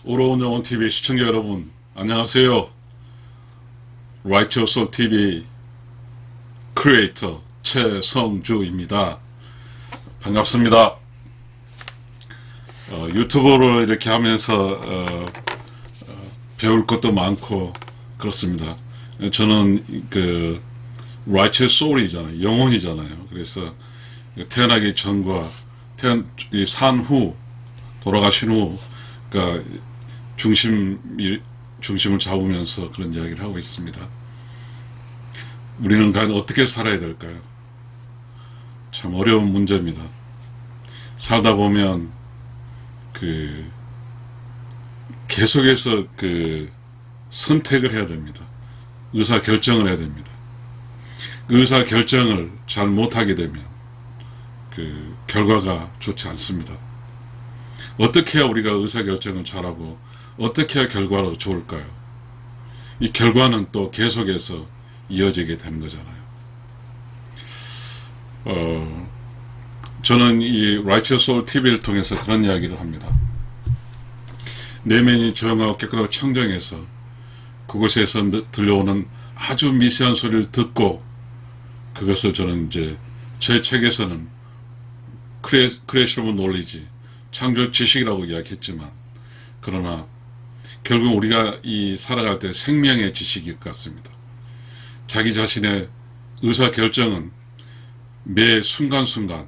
오로운 영혼TV 시청자 여러분, 안녕하세요. 라이처 솔 TV 크리에이터 최성주입니다. 반갑습니다. 유튜브를 이렇게 하면서 배울 것도 많고 그렇습니다. 저는 그 라이처 솔이잖아요. 영혼이잖아요. 그래서 태어나기 전과 산 후, 돌아가신 후, 그러니까 중심을 잡으면서 그런 이야기를 하고 있습니다. 우리는 과연 어떻게 살아야 될까요? 참 어려운 문제입니다. 살다 보면 계속해서 선택을 해야 됩니다. 의사 결정을 해야 됩니다. 의사 결정을 잘 못하게 되면 결과가 좋지 않습니다. 어떻게 해야 우리가 의사결정을 잘하고 어떻게 해야 결과가 좋을까요? 이 결과는 또 계속해서 이어지게 되는 거잖아요. 저는 이 라이처 솔 TV를 통해서 그런 이야기를 합니다. 내면이 조용하고 깨끗하고 청정해서 그곳에서 들려오는 아주 미세한 소리를 듣고 그것을 저는 이제 제 책에서는 크리에이션 놀리지, 창조 지식이라고 이야기했지만, 그러나 결국 우리가 살아갈 때 생명의 지식일 것 같습니다. 자기 자신의 의사결정은 매 순간순간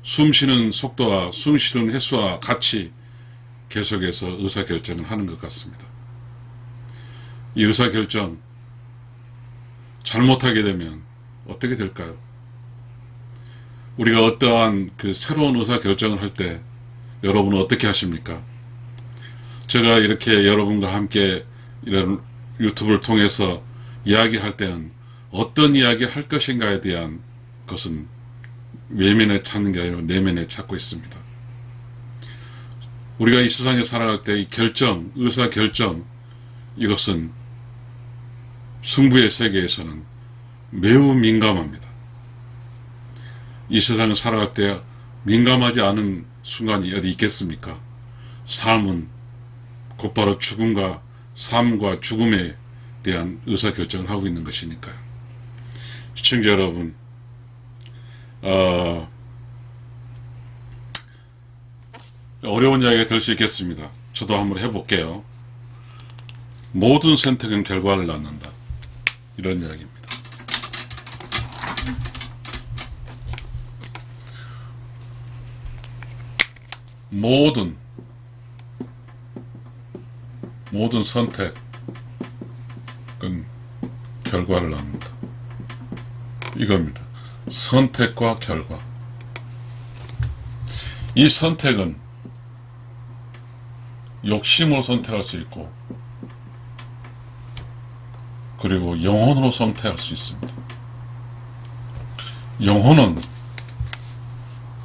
숨쉬는 속도와 숨쉬는 횟수와 같이 계속해서 의사결정을 하는 것 같습니다. 이 의사결정 잘못하게 되면 어떻게 될까요? 우리가 어떠한 새로운 의사결정을 할 때 여러분은 어떻게 하십니까? 제가 이렇게 여러분과 함께 이런 유튜브를 통해서 이야기할 때는 어떤 이야기 할 것인가에 대한 것은 외면에 찾는 게 아니라 내면에 찾고 있습니다. 우리가 이 세상에 살아갈 때 이 의사결정, 이것은 승부의 세계에서는 매우 민감합니다. 이 세상을 살아갈 때 민감하지 않은 순간이 어디 있겠습니까? 삶은 곧바로 삶과 죽음에 대한 의사결정을 하고 있는 것이니까요. 시청자 여러분, 어려운 이야기가 될 수 있겠습니다. 저도 한번 해볼게요. 모든 선택은 결과를 낳는다, 이런 이야기입니다. 모든 선택은 결과를 낳는다, 이겁니다. 선택과 결과. 이 선택은 욕심으로 선택할 수 있고, 그리고 영혼으로 선택할 수 있습니다. 영혼은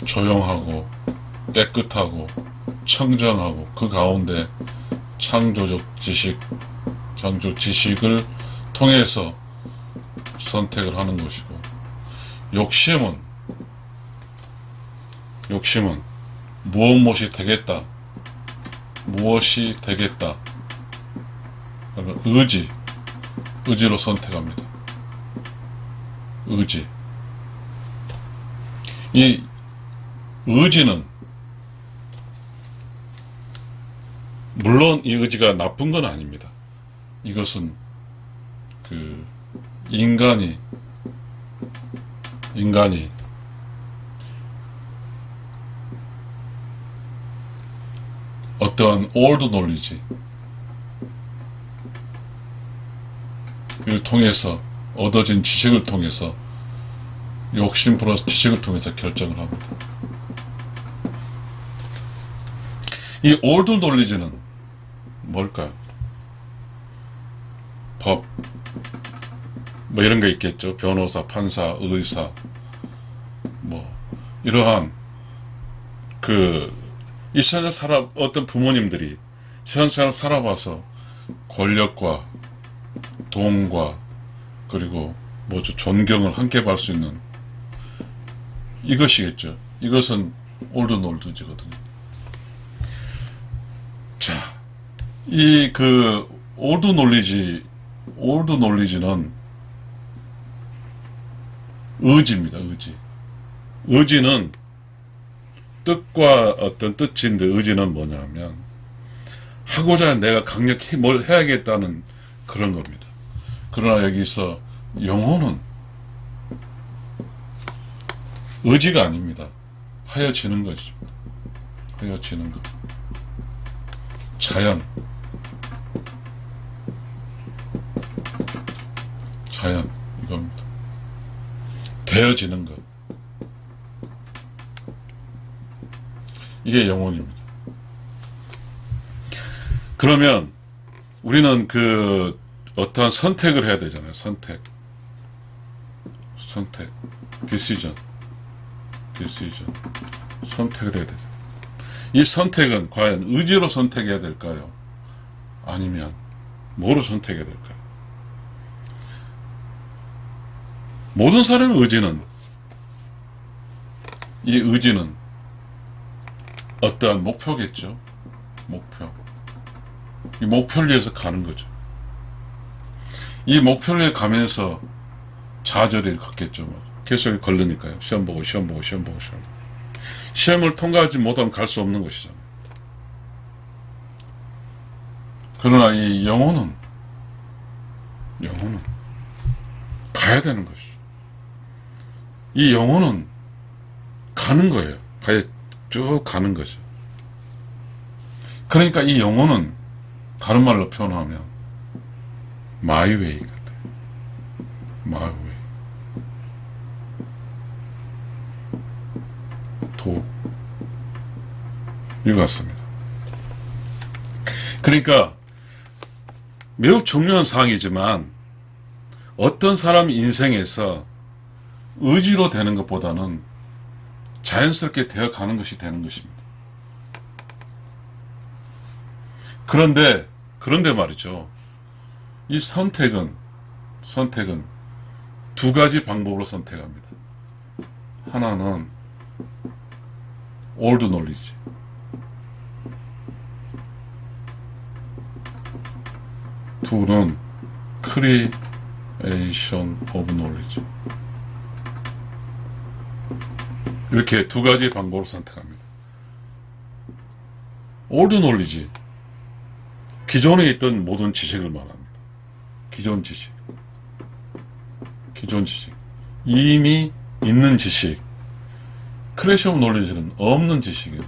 조용하고 깨끗하고 청정하고 그 가운데 창조 지식을 통해서 선택을 하는 것이고, 욕심은 무엇이 되겠다, 의지로 선택합니다. 이 의지는, 물론 이 의지가 나쁜 건 아닙니다. 이것은 인간이 어떠한 올드 놀리지를 통해서 얻어진 지식을 통해서, 욕심 플러스 지식을 통해서 결정을 합니다. 이 올드 놀리지는 뭘까요? 법, 이런 거 있겠죠. 변호사, 판사, 의사, 이러한 이 세상에 어떤 부모님들이 세상을 살아봐서 권력과 돈과 그리고 존경을 함께 받을 수 있는 이것이겠죠. 이것은 올드 놀드지거든요. 자, 이 올드 논리지는 의지입니다. 의지는 뜻과 어떤 뜻인데, 의지는 뭐냐면 하고자 내가 강력히 뭘 해야겠다는 그런 겁니다. 그러나 여기서 영혼은 의지가 아닙니다. 하여지는 것이죠. 하여지는 것. 자연 이겁니다. 되어지는 것. 이게 영혼입니다. 그러면 우리는 어떠한 선택을 해야 되잖아요. 선택. decision. 선택을 해야 되죠. 이 선택은 과연 의지로 선택해야 될까요? 아니면 뭐로 선택해야 될까요? 모든 사람의 이 의지는 어떠한 목표겠죠. 이 목표를 위해서 가는 거죠. 이 목표를 위해 가면서 좌절을 갖겠죠. 계속 걸르니까요. 시험을 통과하지 못하면 갈 수 없는 것이잖아요. 그러나 이 영혼은 가야 되는 것이죠. 이 영혼은 가는 거예요. 쭉 가는 거죠. 그러니까 이 영혼은 다른 말로 표현하면 my way 같아요. my way. 이같습니다. 그러니까 매우 중요한 사항이지만 어떤 사람 인생에서 의지로 되는 것보다는 자연스럽게 되어가는 것이 되는 것입니다. 그런데 말이죠. 이 선택은 두 가지 방법으로 선택합니다. 하나는 올드 논리지. 둘은 크리에이션 오브 논리지. 이렇게 두 가지 방법으로 선택합니다. 올드 논리지. 기존에 있던 모든 지식을 말합니다. 기존 지식. 이미 있는 지식. 크리에이션 오브 논리지는 없는 지식이에요.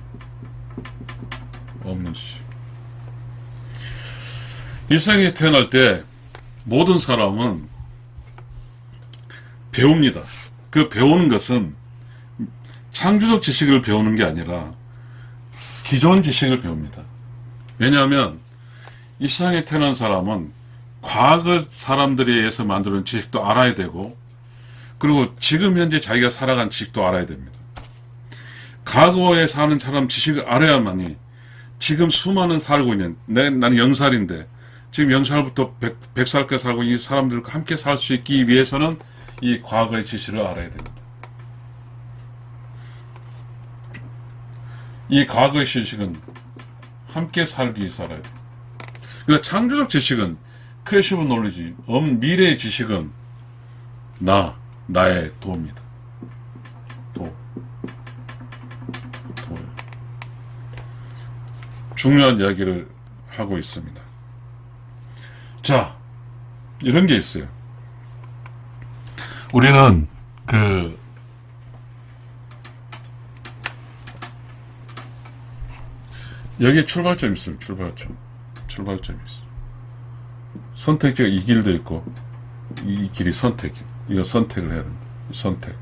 이 세상에 태어날 때 모든 사람은 배웁니다. 그 배우는 것은 창조적 지식을 배우는 게 아니라 기존 지식을 배웁니다. 왜냐하면 이 세상에 태어난 사람은 과거 사람들에 의해서 만들어낸 지식도 알아야 되고, 그리고 지금 현재 자기가 살아간 지식도 알아야 됩니다. 과거에 사는 사람 지식을 알아야만이 지금 수많은 살고 있는, 나는 0살인데 지금 0살부터 100살까지 살고 있는 이 사람들과 함께 살 수 있기 위해서는 이 과거의 지식을 알아야 됩니다. 이 과거의 지식은 함께 살기 위해서 알아야 돼요. 그러니까 창조적 지식은 크리에이션 오브 논리지, 미래의 지식은 나의 도입니다. 중요한 이야기를 하고 있습니다. 자, 이런 게 있어요. 우리는 여기에 출발점이 있어요. 출발점이 있어요. 선택지가 이 길도 있고, 이 길이 선택이에요. 이거 선택을 해야 됩니다. 선택.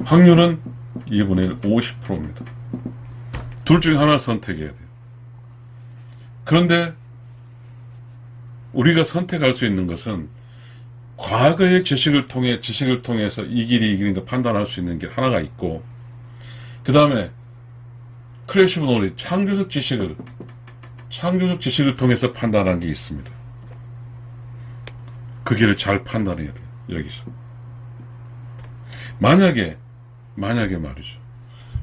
확률은 2분의 1, 50%입니다. 둘 중에 하나를 선택해야 돼요. 그런데 우리가 선택할 수 있는 것은 과거의 지식을 통해서 이 길이 이기는 걸 판단할 수 있는 게 하나가 있고, 그 다음에 크리에이션 오브 논리지, 창조적 지식을 통해서 판단하는 게 있습니다. 그 길을 잘 판단해야 돼요. 여기서 만약에 말이죠,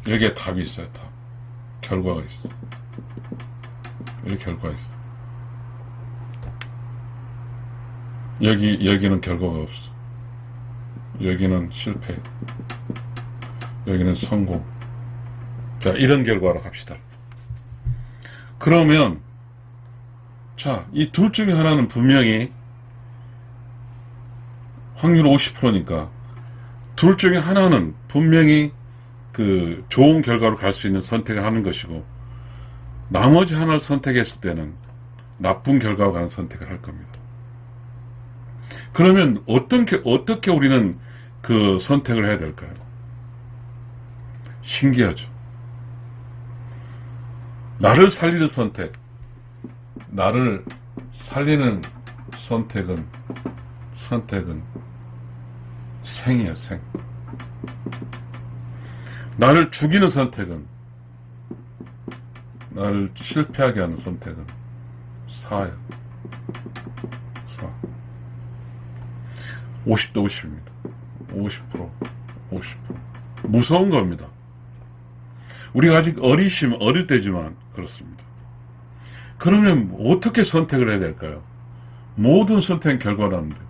여기에 답이 있어요. 결과가 있어요. 여기 결과 있어. 여기는 결과가 없어. 여기는 실패. 여기는 성공. 자, 이런 결과로 갑시다. 그러면, 자, 이 둘 중에 하나는 분명히 확률 50%니까 둘 중에 하나는 분명히 그 좋은 결과로 갈 수 있는 선택을 하는 것이고, 나머지 하나를 선택했을 때는 나쁜 결과가 가는 선택을 할 겁니다. 그러면 어떻게 우리는 그 선택을 해야 될까요? 신기하죠. 나를 살리는 선택, 나를 살리는 선택은 생이야, 생. 나를 죽이는 선택은, 나를 실패하게 하는 선택은 사야. 사. 50대 50입니다. 50%. 무서운 겁니다. 우리가 아직 어릴 때지만 그렇습니다. 그러면 어떻게 선택을 해야 될까요? 모든 선택은 결과라는데,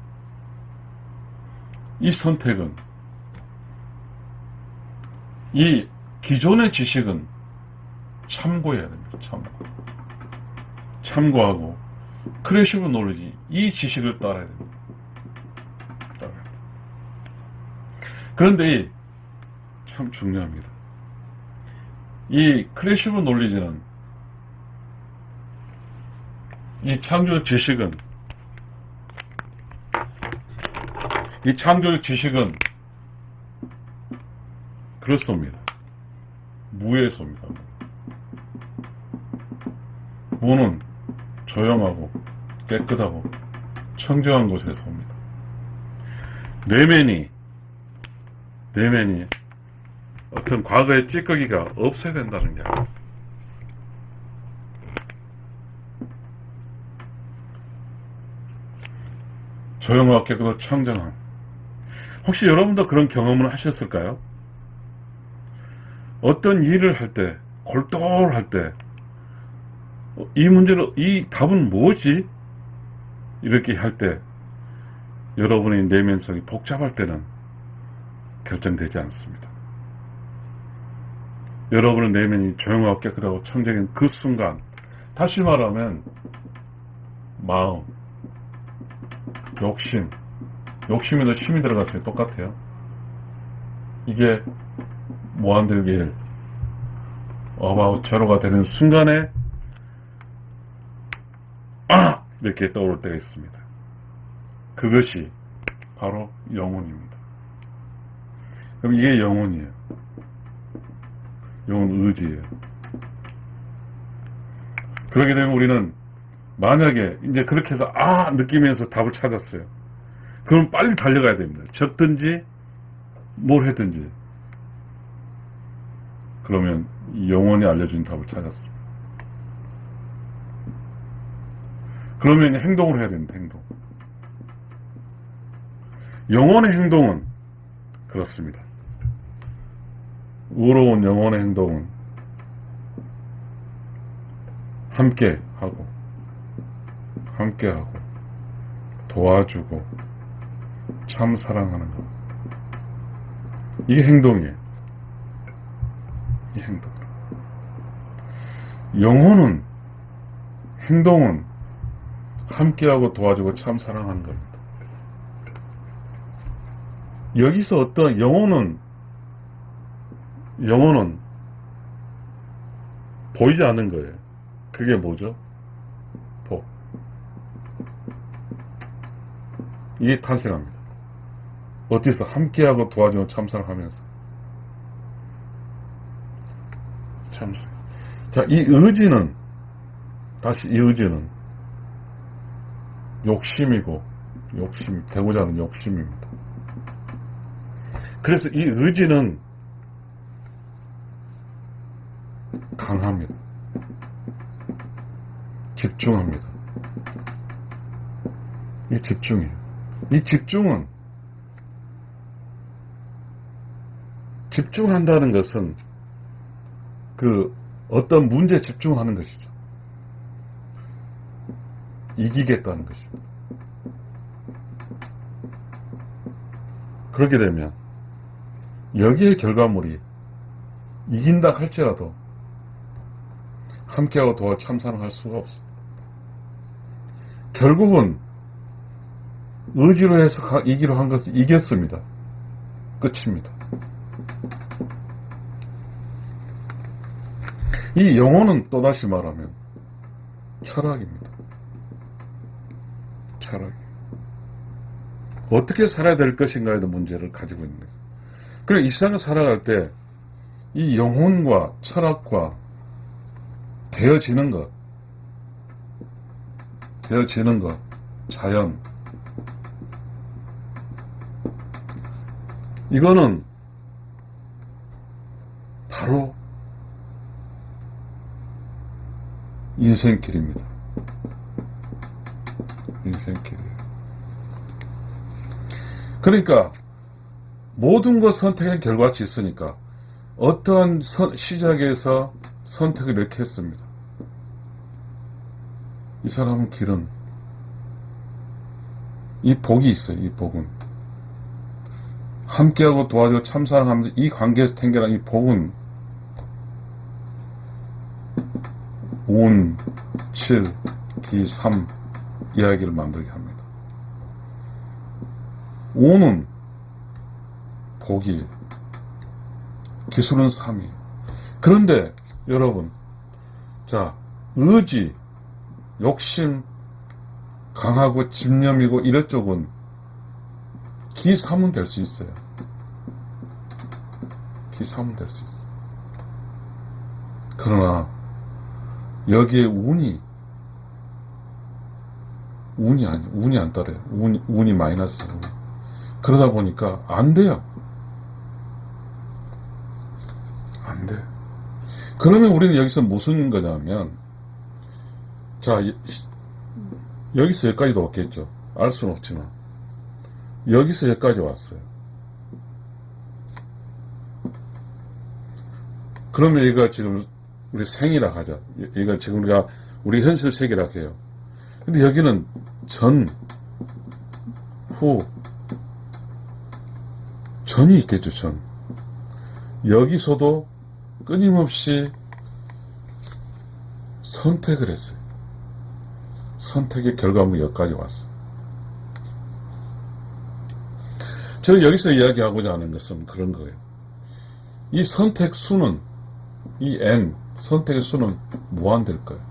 이 선택은, 이 기존의 지식은 참고해야 됩니다. 참고하고 크리에이티브 노리지, 이 지식을 따라야 됩니다. 그런데 참 중요합니다. 이 크리에이티브 논리지는, 이 창조적 지식은 그렇습니다. 무에서 옵니다. 무는 조용하고 깨끗하고 청정한 곳에서 옵니다. 내면이 어떤 과거의 찌꺼기가 없어야 된다는 게 아니에요. 조용하고 깨끗하고 청정한. 혹시 여러분도 그런 경험을 하셨을까요? 어떤 일을 할 때, 골똘할 때, 이 답은 뭐지? 이렇게 할 때, 여러분의 내면성이 복잡할 때는 결정되지 않습니다. 여러분의 내면이 조용하고 깨끗하고 청정한 그 순간, 다시 말하면 마음, 욕심에도 힘이 들어갔어요. 똑같아요. 이게 무한대로 1 about 제로가 되는 순간에 이렇게 떠오를 때가 있습니다. 그것이 바로 영혼입니다. 그럼 이게 영혼이에요. 영혼 의지예요. 그렇게 되면 우리는 만약에 이제 그렇게 해서 느끼면서 답을 찾았어요. 그럼 빨리 달려가야 됩니다. 적든지 뭘 했든지. 그러면 영혼이 알려준 답을 찾았습니다. 그러면 행동을 해야 됩니다. 행동. 영혼의 행동은 그렇습니다. 의로운 영혼의 행동은 함께하고 도와주고 참 사랑하는 것. 이게 행동이에요. 이 행동. 영혼은, 행동은 함께하고 도와주고 참 사랑하는 겁니다. 여기서 어떤 영혼은 보이지 않는 거예요. 그게 뭐죠? 복. 이게 탄생합니다. 어디서 함께하고 도와주고 참사랑하면서. 참사랑. 자, 이 의지는 되고자 하는 욕심입니다. 그래서 이 의지는 강합니다. 집중합니다. 이 집중이에요. 이 집중한다는 것은 그 어떤 문제에 집중하는 것이죠. 이기겠다는 것입니다. 그렇게 되면 여기에 결과물이 이긴다 할지라도 함께하고 도와 참사는 할 수가 없습니다. 결국은 의지로 해서 이기로 한 것을 이겼습니다. 끝입니다. 이 영혼은 또다시 말하면 철학입니다. 철학이 어떻게 살아야 될 것인가에도 문제를 가지고 있는 거죠. 그리고 이 세상을 살아갈 때 이 영혼과 철학과 되어지는 것, 자연, 이거는 바로 인생길입니다. 인생길이에요. 그러니까 모든 것 선택의 결과치 있으니까 어떠한 시작에서 선택을 이렇게 했습니다. 이 사람은 길은 이 복이 있어요. 이 복은 함께하고 도와주고 참사랑하면서 이 관계에서 생겨난 이 복은 운, 칠, 기, 삼 이야기를 만들게 합니다. 운은 복이, 기술은 3이. 그런데 여러분, 자, 의지, 욕심, 강하고 집념이고 이럴 쪽은 기 3은 될 수 있어요. 기 3은 될 수 있어요. 그러나 여기에 운이 안 따라요. 운이 마이너스예요. 그러다 보니까 안 돼요. 안 돼. 그러면 우리는 여기서 무슨 거냐면, 자, 여기서 여기까지도 왔겠죠. 알 수는 없지만 여기서 여기까지 왔어요. 그러면 얘가 지금 우리 생이라 하자. 얘가 지금 우리 현실 세계라 해요. 근데 여기는 전, 후, 전이 있겠죠. 전. 여기서도 끊임없이 선택을 했어요. 선택의 결과물이 여기까지 왔어요. 제가 여기서 이야기하고자 하는 것은 그런 거예요. 이 선택 수는, 이 n, 선택의 수는 무한될 거예요.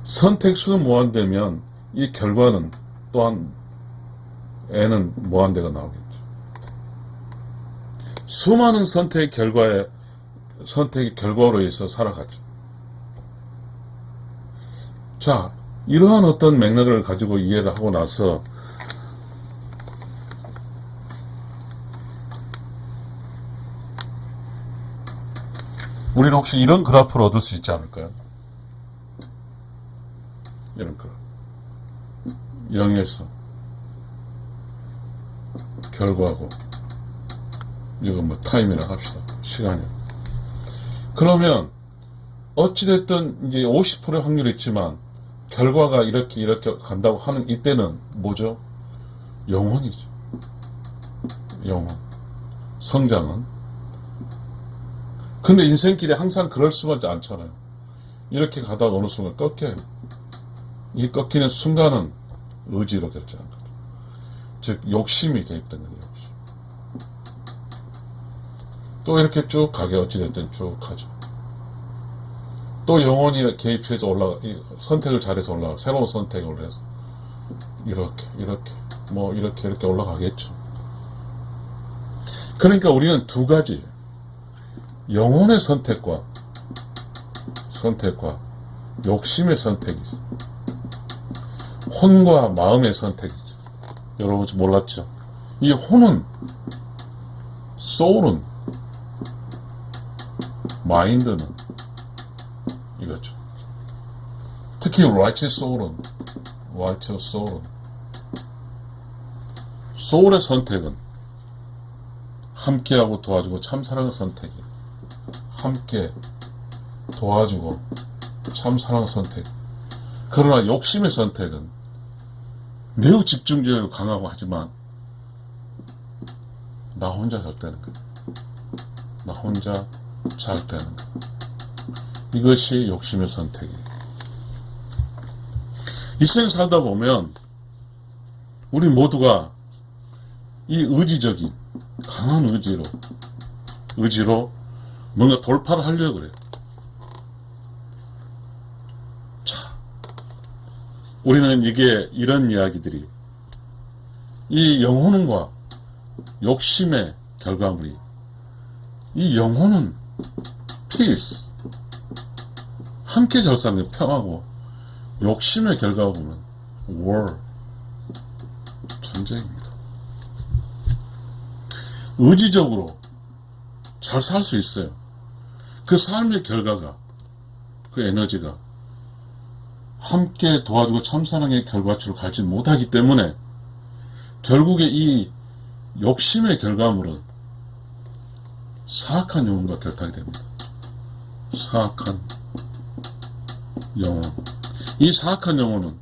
선택 수는 무한되면 이 결과는 또한 n은 무한대가 나오겠죠. 수많은 선택의 결과로 해서 살아가죠. 자, 이러한 어떤 맥락을 가지고 이해를 하고 나서 우리는 혹시 이런 그래프를 얻을 수 있지 않을까요? 이런 그래프. 0에서 결과고, 이거 뭐 타임이라고 합시다. 시간이. 그러면 어찌됐든 이제 50%의 확률이 있지만 결과가 이렇게 간다고 하는 이때는 뭐죠? 영혼이죠. 영혼. 성장은. 근데 인생길이 항상 그럴 수밖에 않잖아요. 이렇게 가다가 어느 순간 꺾여요. 이 꺾이는 순간은 의지로 결정한 거죠. 즉 욕심이 개입된 거예요. 욕심. 또 이렇게 쭉 가게 어찌됐든 쭉 가죠. 또 영혼이 개입해서 선택을 잘해서 올라가, 새로운 선택을 해서 이렇게 올라가겠죠. 그러니까 우리는 두 가지, 영혼의 선택과 욕심의 선택이 있어요. 혼과 마음의 선택이죠. 여러분 몰랐죠? 이 혼은, 소울은, 마인드는 이거죠. 특히 righteous soul은 소울의 선택은 함께하고 도와주고 참사랑의 선택이, 함께 도와주고 참사랑의 선택. 그러나 욕심의 선택은 매우 집중적이고 강하고 하지만 나 혼자 잘 되는 거야. 나 혼자 잘 되는 거야. 이것이 욕심의 선택이에요. 이 생을 살다 보면 우리 모두가 이 의지적인 강한 의지로 뭔가 돌파를 하려고 그래요. 자, 우리는 이런 이야기들이 이 영혼과 욕심의 결과물이, 이 영혼은 peace, 함께 잘 사는 게 평화고, 욕심의 결과물은 war, 전쟁입니다. 의지적으로 잘 살 수 있어요. 그 삶의 결과가, 그 에너지가 함께 도와주고 참사랑의 결과치로 가지 못하기 때문에 결국에 이 욕심의 결과물은 사악한 영혼과 결탁이 됩니다. 사악한 영혼. 이 사악한 영혼은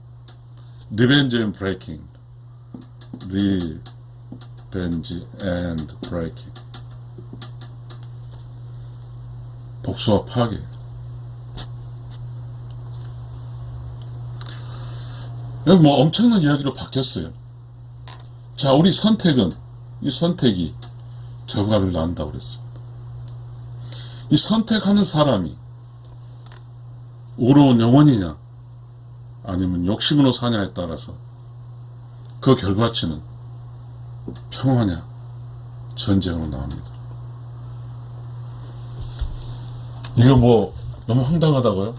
revenge and breaking, revenge and breaking, 복수와 파괴. 여기 뭐 엄청난 이야기로 바뀌었어요. 자, 우리 선택은, 이 선택이 결과를 낳는다고 그랬습니다. 이 선택하는 사람이 의로운 영혼이냐 아니면 욕심으로 사냐에 따라서 그 결과치는 평화냐 전쟁으로 나옵니다. 이거 뭐 너무 황당하다고요?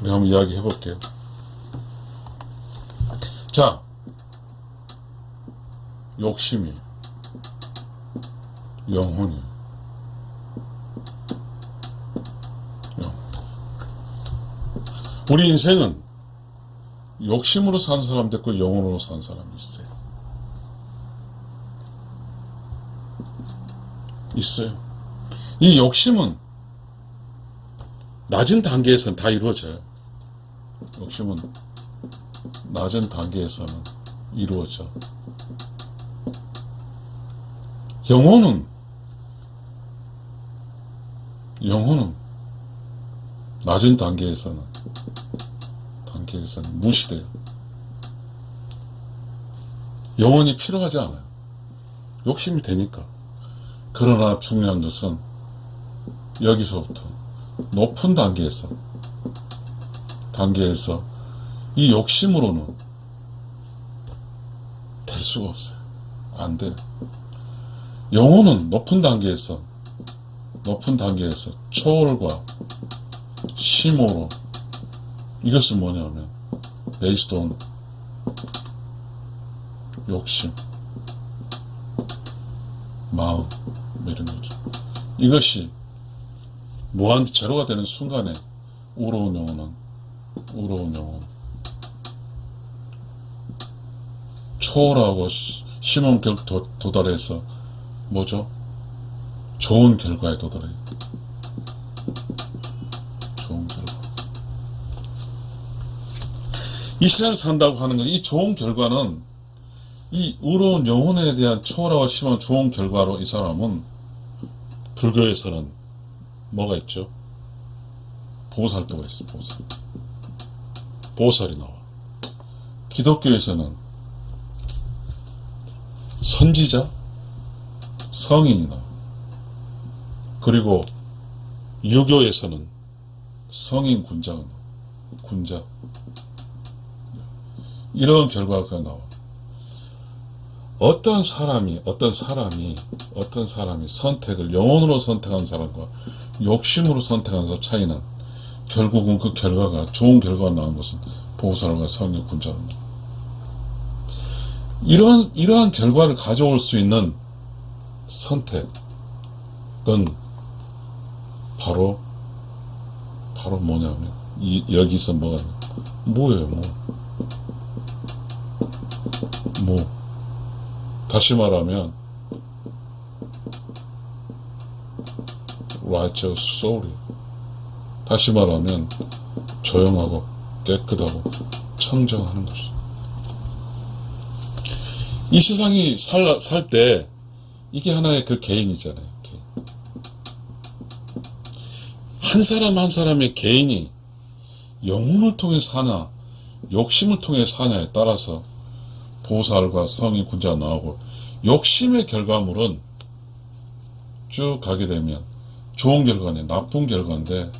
우리 한번 이야기 해볼게요. 자, 욕심이 영혼이 우리 인생은 욕심으로 사는 사람도 있고 영혼으로 사는 사람이 있어요. 이 욕심은 낮은 단계에서는 다 이루어져요. 욕심은 낮은 단계에서는 이루어져. 영혼은 낮은 단계에서는 무시돼요. 영혼이 필요하지 않아요. 욕심이 되니까. 그러나 중요한 것은 여기서부터 높은 단계에서 이 욕심으로는 될 수가 없어요. 안 돼요. 영혼은 높은 단계에서 초월과 심호로, 이것은 뭐냐면 based on 욕심, 마음, 이런 거죠. 이것이 무한 제로가 되는 순간에 우러운 영혼은 초월하고 심한 도달해서 뭐죠? 좋은 결과에 도달해요. 좋은 결과. 이 세상을 산다고 하는 건, 이 좋은 결과는 이 의로운 영혼에 대한 초월하고 심한 좋은 결과로 이 사람은, 불교에서는 뭐가 있죠? 보살도가 있어요. 보살이 나와. 기독교에서는 선지자, 성인이 나와. 그리고 유교에서는 성인 군자가 나와. 군자. 이런 결과가 나와. 어떤 사람이 선택을 영혼으로 선택한 사람과 욕심으로 선택한 사람 차이는, 결국은 그 결과가, 좋은 결과가 나온 것은 보살과 성인 군자로 나와. 이러한 결과를 가져올 수 있는 선택은 바로 뭐냐면, 여기서 뭐예요, 다시 말하면 righteous soul. 다시 말하면 조용하고 깨끗하고 청정하는 것이. 이 세상이 살 때 이게 하나의 그 개인이잖아요. 개인. 한 사람 한 사람의 개인이 영혼을 통해 사냐 욕심을 통해 사냐에 따라서 보살과 성인 군자가 나오고, 욕심의 결과물은 쭉 가게 되면 좋은 결과네, 나쁜 결과인데,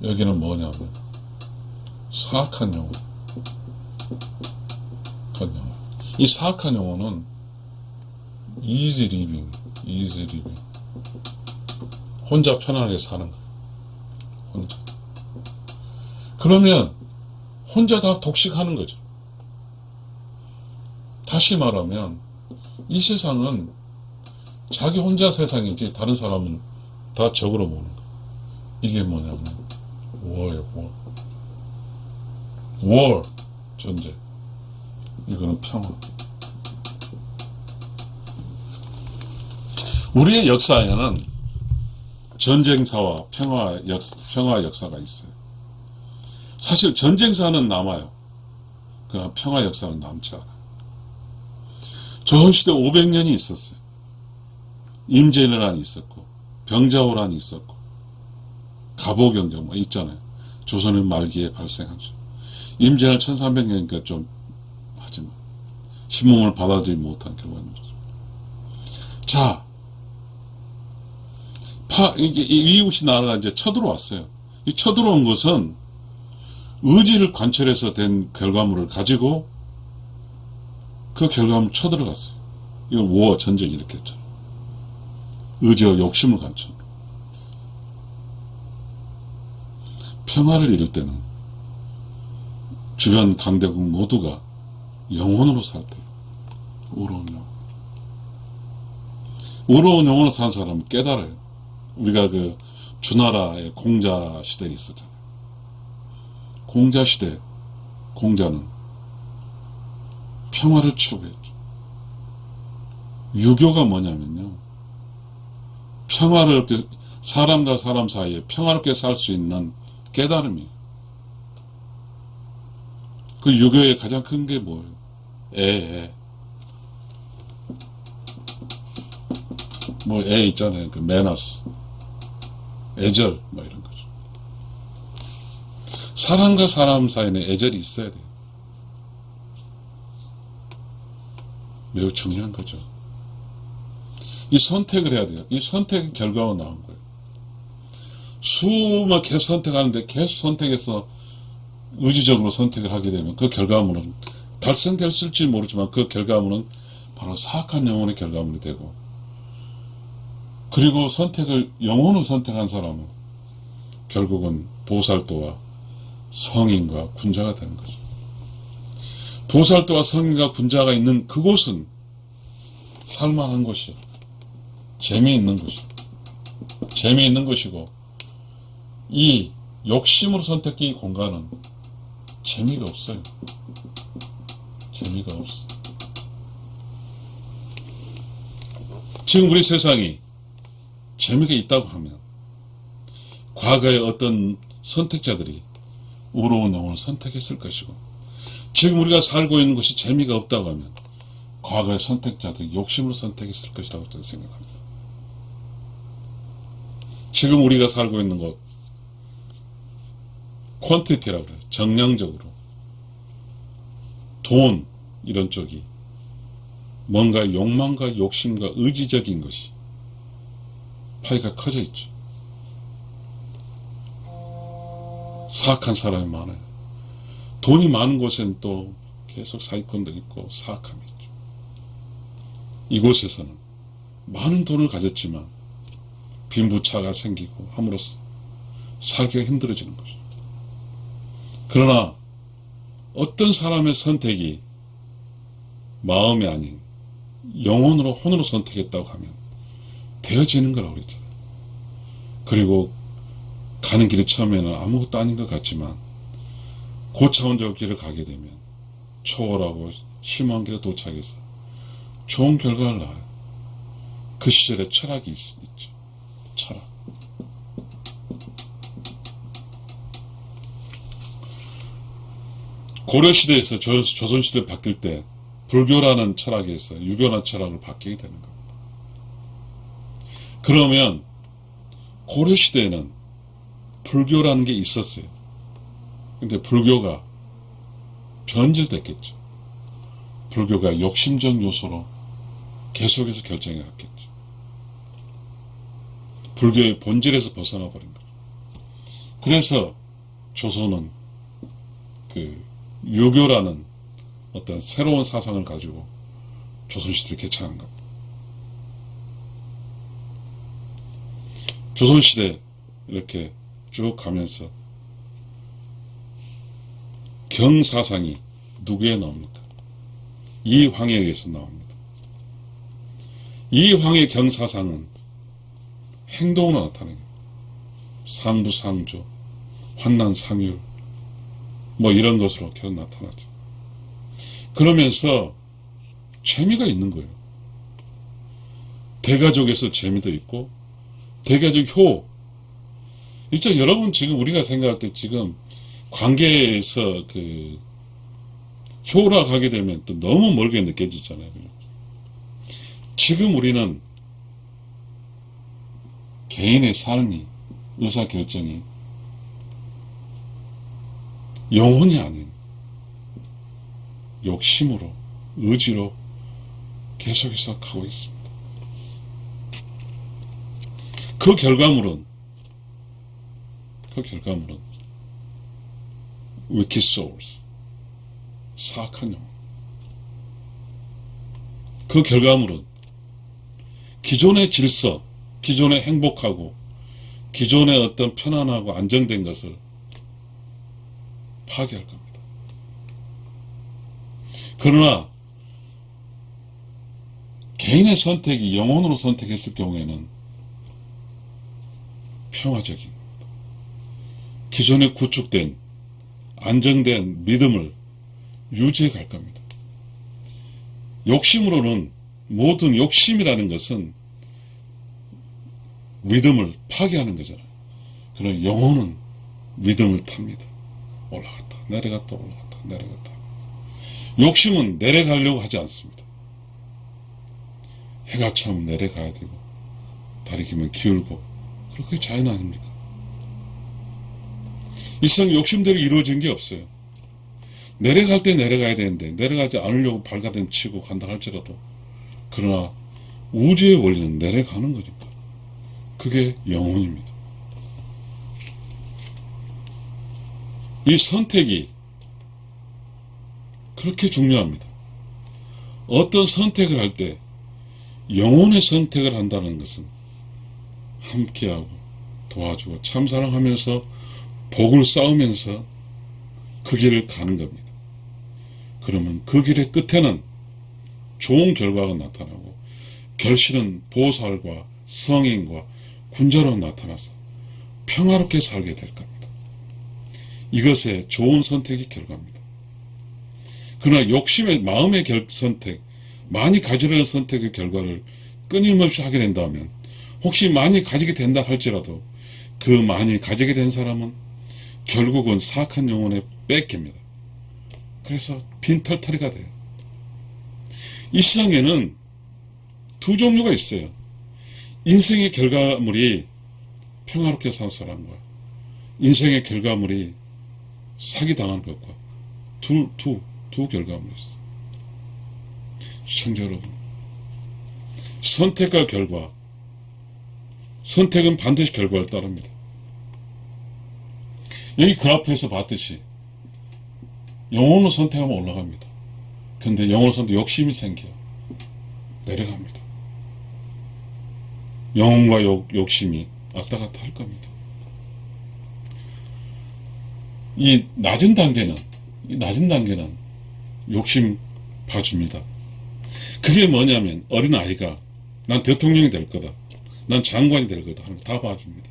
여기는 뭐냐면 사악한 영혼. 이 사악한 영혼은 easy living. 혼자 편안하게 사는 거야. 혼자. 그러면 혼자 다 독식하는 거죠. 다시 말하면 이 세상은 자기 혼자 세상이지 다른 사람은 다 적으로 보는 거야. 이게 뭐냐면 war예요. war, 전쟁. 이거는 평화. 우리의 역사에는 전쟁사와 평화 역사가 있어요. 사실 전쟁사는 남아요. 그러나 평화 역사는 남지 않아요. 조선시대 500년이 있었어요. 임진왜란이 있었고, 병자호란이 있었고, 갑오경쟁 뭐 있잖아요. 조선의 말기에 발생하죠. 임진왜란 1300년이니까 좀 하지만 신문을 받아들이지 못한 결과입니다. 자, 이게 이웃이 나라가 이제 쳐들어왔어요. 이 쳐들어온 것은 의지를 관철해서 된 결과물을 가지고 그 결과물 쳐들어갔어요. 이건 워, 전쟁 이렇게 했잖아요. 의지와 욕심을 관철. 평화를 이룰 때는 주변 강대국 모두가 영혼으로 살 때, 우러운 영혼. 우러운 영혼으로 산 사람은 깨달아요. 우리가 그 주나라의 공자 시대에 있었잖아요. 공자 시대, 공자는 평화를 추구했죠. 유교가 뭐냐면요, 평화를, 사람과 사람 사이에 평화롭게 살 수 있는 깨달음이에요. 그 유교의 가장 큰 게 뭐예요? 뭐 애 있잖아요. 그 매너스, 애절 뭐 이런 거죠. 사람과 사람 사이에는 애절이 있어야 돼요. 매우 중요한 거죠. 이 선택을 해야 돼요. 이 선택의 결과가 나온 거예요. 수만 계속 선택하는데 계속 선택해서 의지적으로 선택을 하게 되면 그 결과물은 달성됐을지 모르지만 그 결과물은 바로 사악한 영혼의 결과물이 되고, 그리고 선택을 영혼을 선택한 사람은 결국은 보살도와 성인과 군자가 되는 거죠. 보살도와 성인과 군자가 있는 그곳은 살만한 곳이에요. 재미있는 곳이에요. 재미있는 것이고, 이 욕심으로 선택된 이 공간은 재미가 없어요. 재미가 없어. 지금 우리 세상이 재미가 있다고 하면 과거에 어떤 선택자들이 우러운 영혼을 선택했을 것이고, 지금 우리가 살고 있는 것이 재미가 없다고 하면 과거의 선택자들이 욕심으로 선택했을 것이라고 생각합니다. 지금 우리가 살고 있는 것, 퀀티티라고 그래요. 정량적으로 돈 이런 쪽이 뭔가 욕망과 욕심과 의지적인 것이 파이가 커져 있죠. 사악한 사람이 많아요. 돈이 많은 곳에는 또 계속 사기꾼도 있고 사악함이 있죠. 이곳에서는 많은 돈을 가졌지만 빈부차가 생기고 함으로써 살기가 힘들어지는 거죠. 그러나 어떤 사람의 선택이 마음이 아닌 영혼으로, 혼으로 선택했다고 하면 되어지는 거라고 그랬잖아요. 그리고 가는 길이 처음에는 아무것도 아닌 것 같지만 고차원적 길을 가게 되면 초월하고 심한 길에 도착해서 좋은 결과를 낳아요. 그 시절에 철학이 있죠. 철학. 고려시대에서 조선시대를 바뀔 때 불교라는 철학에서 유교라는 철학을 바뀌게 되는 겁니다. 그러면 고려시대에는 불교라는 게 있었어요. 근데 불교가 변질됐겠죠. 불교가 욕심적 요소로 계속해서 결정해 갔겠죠. 불교의 본질에서 벗어나 버린 거죠. 그래서 조선은 그 유교라는 어떤 새로운 사상을 가지고 조선시대를 개창한 겁니다. 조선시대 이렇게 쭉 가면서 경사상이 누구에 나옵니까? 이황에 의해서 나옵니다. 이황의 경사상은 행동으로 나타나요. 상부상조, 환난상율 뭐 이런 것으로 계속 나타나죠. 그러면서 재미가 있는 거예요. 대가족에서 재미도 있고 대가족 효. 일단 여러분 지금 우리가 생각할 때 지금 관계에서 그 효라 가게 되면 또 너무 멀게 느껴지잖아요. 지금 우리는 개인의 삶이, 의사결정이 영혼이 아닌 욕심으로, 의지로 계속해서 가고 있습니다. 그 결과물은 wicked souls, 사악한 영혼. 그 결과물은 기존의 질서, 기존의 행복하고 기존의 어떤 편안하고 안정된 것을 파괴할 겁니다. 그러나 개인의 선택이 영혼으로 선택했을 경우에는 평화적인 겁니다. 기존에 구축된 안정된 믿음을 유지해 갈 겁니다. 욕심으로는 모든 욕심이라는 것은 믿음을 파괴하는 거잖아요. 그러나 영혼은 믿음을 탑니다. 올라갔다 내려갔다 올라갔다 내려갔다. 욕심은 내려가려고 하지 않습니다. 해가 차면 내려가야 되고 달이 기면 기울고 그렇게 자연 아닙니까? 일상 욕심대로 이루어진 게 없어요. 내려갈 때 내려가야 되는데 내려가지 않으려고 발가닥 치고 간다 할지라도 그러나 우주의 원리는 내려가는 거니까 그게 영혼입니다. 이 선택이 그렇게 중요합니다. 어떤 선택을 할 때 영혼의 선택을 한다는 것은 함께하고 도와주고 참사랑하면서 복을 쌓으면서 그 길을 가는 겁니다. 그러면 그 길의 끝에는 좋은 결과가 나타나고 결실은 보살과 성인과 군자로 나타나서 평화롭게 살게 될 겁니다. 이것의 좋은 선택이 결과입니다. 그러나 욕심의 마음의 선택, 많이 가지려는 선택의 결과를 끊임없이 하게 된다면 혹시 많이 가지게 된다 할지라도 그 많이 가지게 된 사람은 결국은 사악한 영혼에 뺏깁니다. 그래서 빈털터리가 돼요. 이 세상에는 두 종류가 있어요. 인생의 결과물이 평화롭게 산 사람과 인생의 결과물이 사기당한 것과 두 결과물이 있어요. 시청자 여러분, 선택과 결과, 선택은 반드시 결과를 따릅니다. 여기 그래프에서 봤듯이 영혼으로 선택하면 올라갑니다. 근데 영혼으로 선택 욕심이 생겨요. 내려갑니다. 영혼과 욕심이 왔다 갔다 할 겁니다. 이 낮은 단계는 욕심 봐줍니다. 그게 뭐냐면 어린아이가 난 대통령이 될 거다, 난 장관이 될 거다 하는 거 다 봐줍니다.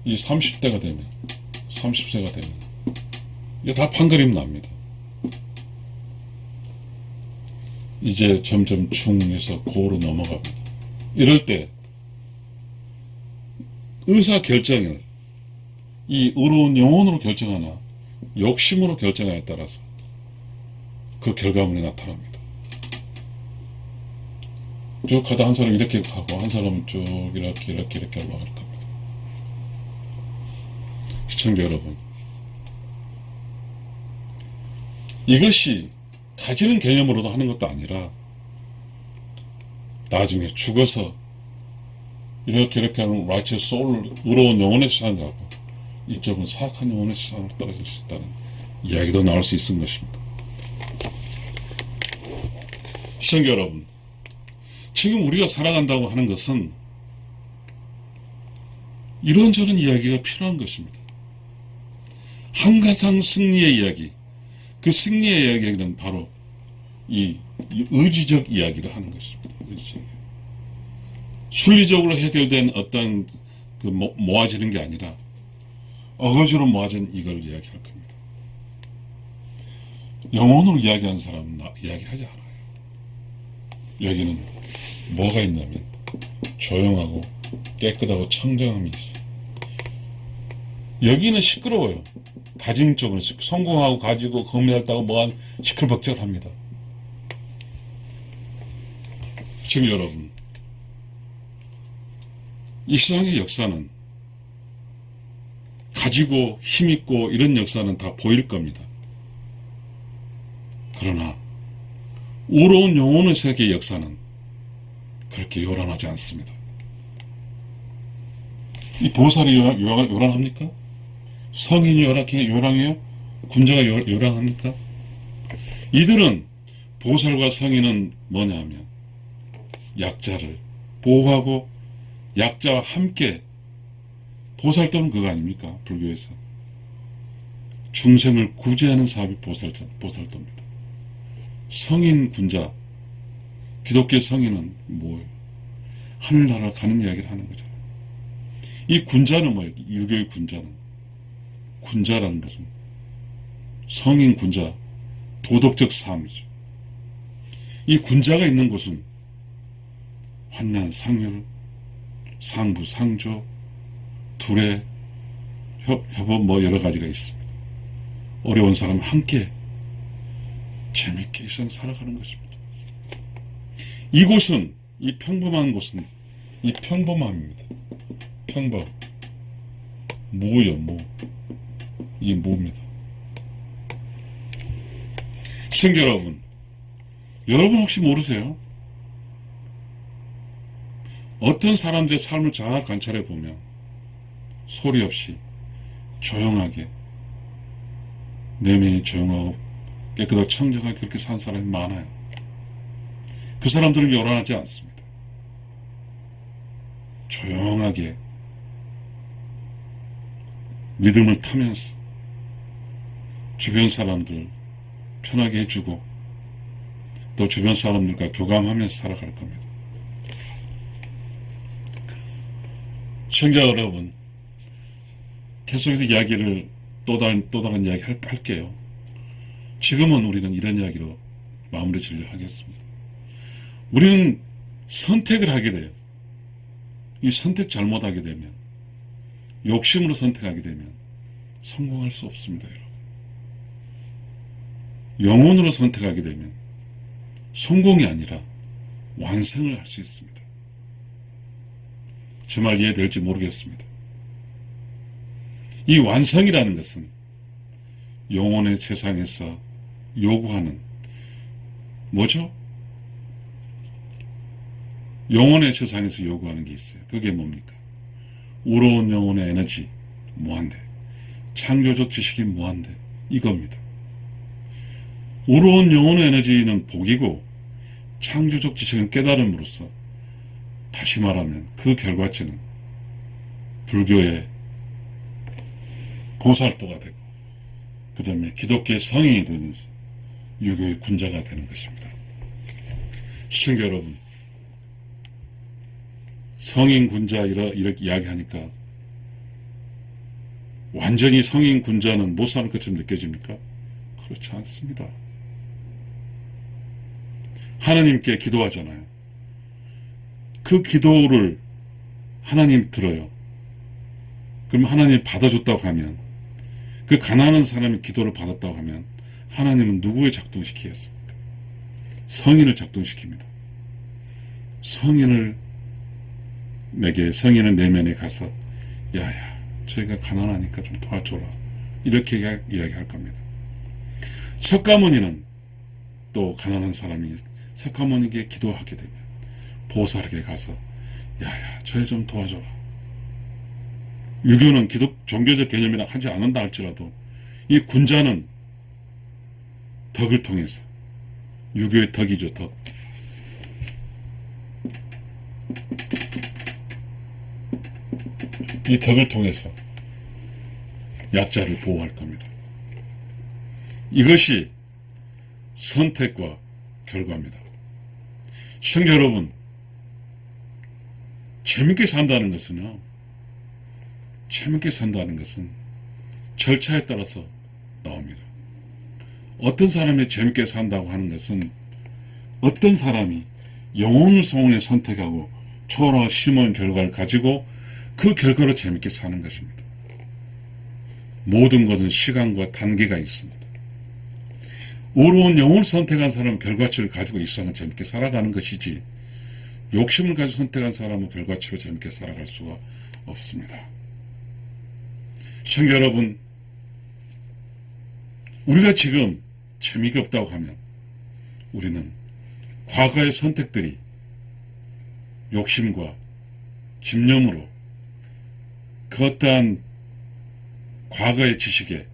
이 30대가 되면 30세가 되면 이게 다 판가름 납니다. 이제 점점 중에서 고로 넘어갑니다. 이럴 때 의사결정을 이 의로운 영혼으로 결정하나 욕심으로 결정하에 따라서 그 결과물이 나타납니다. 쭉 하다 한 사람 이렇게 하고 한 사람은 쭉 이렇게 올라갈 겁니다. 시청자 여러분, 이것이 가지는 개념으로도 하는 것도 아니라 나중에 죽어서 이렇게 하는 righteous soul, 의로운 영혼의 세상을 가고 이쪽은 사악한 영혼의 세상으로 떨어질 수 있다는 이야기도 나올 수 있는 것입니다. 시청자 여러분, 지금 우리가 살아간다고 하는 것은 이런저런 이야기가 필요한 것입니다. 한가상 승리의 이야기, 그 승리의 이야기는 바로 이 의지적 이야기를 하는 것입니다. 의지적. 순리적으로 해결된 어떤 그 모아지는 게 아니라 어거지로 모아진 이걸 이야기할 겁니다. 영혼으로 이야기하는 사람은 이야기하지 않아요. 여기는 뭐가 있냐면 조용하고 깨끗하고 청정함이 있어요. 여기는 시끄러워요. 가진 쪽은 성공하고 가지고 검열했다고 뭐한 시끌벅적합니다. 시청자 여러분, 이 세상의 역사는 가지고 힘있고 이런 역사는 다 보일 겁니다. 그러나 우러운 영혼의 세계의 역사는 그렇게 요란하지 않습니다. 이 보살이 요란합니까? 성인이 요란해요? 군자가 요란합니까? 이들은, 보살과 성인은 뭐냐 하면 약자를 보호하고 약자와 함께, 보살도는 그거 아닙니까? 불교에서 중생을 구제하는 사업이 보살도입니다. 성인 군자, 기독교 성인은 뭐예요? 하늘나라 가는 이야기를 하는 거잖아요. 이 군자는 뭐예요? 유교의 군자라는 것은 성인 군자, 도덕적 삶이죠. 이 군자가 있는 곳은 환난, 상률, 상부, 상조, 둘의 협업 뭐 여러 가지가 있습니다. 어려운 사람 함께 재밌게 일상 살아가는 것입니다. 이곳은, 이 평범한 곳은 이 평범함입니다. 평범, 무요, 무. 이게 무입니다. 시청자 여러분, 여러분 혹시 모르세요? 어떤 사람들의 삶을 잘 관찰해 보면 소리 없이 조용하게, 내면이 조용하고 깨끗하고 청정하게 그렇게 사는 사람이 많아요. 그 사람들은 요란하지 않습니다. 조용하게 믿음을 타면서 주변 사람들 편하게 해주고 또 주변 사람들과 교감하면서 살아갈 겁니다. 시청자 여러분, 계속해서 이야기를 또 다른 이야기 할게요. 지금은 우리는 이런 이야기로 마무리 지으려 하겠습니다. 우리는 선택을 하게 돼요. 이 선택 잘못하게 되면, 욕심으로 선택하게 되면 성공할 수 없습니다, 여러분. 영혼으로 선택하게 되면 성공이 아니라 완성을 할 수 있습니다. 제 말 이해될지 모르겠습니다. 이 완성이라는 것은 영혼의 세상에서 요구하는 뭐죠? 영혼의 세상에서 요구하는 게 있어요. 그게 뭡니까? 우러운 영혼의 에너지 무한대, 창조적 지식이 무한대, 이겁니다. 우러운 영혼의 에너지는 복이고 창조적 지식은 깨달음으로써, 다시 말하면 그 결과치는 불교의 보살도가 되고 그 다음에 기독교의 성인이 되면서 유교의 군자가 되는 것입니다. 시청자 여러분, 성인 군자 이렇게 이야기하니까 완전히 성인 군자는 못 사는 것처럼 느껴집니까? 그렇지 않습니다. 하나님께 기도하잖아요. 그 기도를 하나님 들어요. 그럼 하나님 받아줬다고 하면 그 가난한 사람이 기도를 받았다고 하면 하나님은 누구를 작동시키겠습니까? 성인을 작동시킵니다. 성인의 내면에 가서 야야 저희가 가난하니까 좀 도와줘라 이렇게 이야기할 겁니다. 석가모니는 또 가난한 사람이 석가모니에게 기도하게 되면 보살에게 가서 야야 저희 좀 도와줘라. 유교는 종교적 개념이라 하지 않는다 할지라도 이 군자는 덕을 통해서 유교의 덕이죠. 덕. 이 덕을 통해서 약자를 보호할 겁니다. 이것이 선택과 결과입니다. 시청자 여러분, 재밌게 산다는 것은 절차에 따라서 나옵니다. 어떤 사람이 재밌게 산다고 하는 것은 어떤 사람이 영혼을 성원에 선택하고 초월하고 심은 결과를 가지고 그 결과로 재밌게 사는 것입니다. 모든 것은 시간과 단계가 있습니다. 의로운 영혼을 선택한 사람은 결과치를 가지고 이 세상을 재밌게 살아가는 것이지 욕심을 가지고 선택한 사람은 결과치로 재밌게 살아갈 수가 없습니다. 시청자 여러분, 우리가 지금 재미가 없다고 하면 우리는 과거의 선택들이 욕심과 집념으로 그 어떠한 과거의 지식에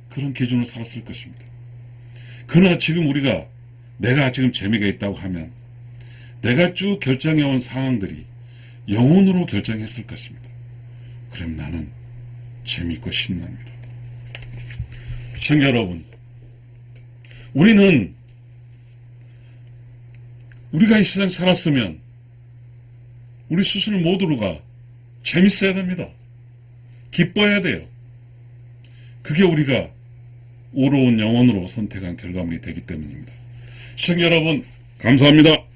그런 기준으로 살았을 것입니다. 그러나 지금 내가 지금 재미가 있다고 하면 내가 쭉 결정해온 상황들이 영혼으로 결정했을 것입니다. 그럼 나는 재미있고 신납니다. 시청자 여러분, 우리가 이 세상 살았으면 우리 스스로 모두가 재밌어야 됩니다. 기뻐해야 돼요. 그게 우리가 의로운 영혼으로 선택한 결과물이 되기 때문입니다. 시청자 여러분, 감사합니다.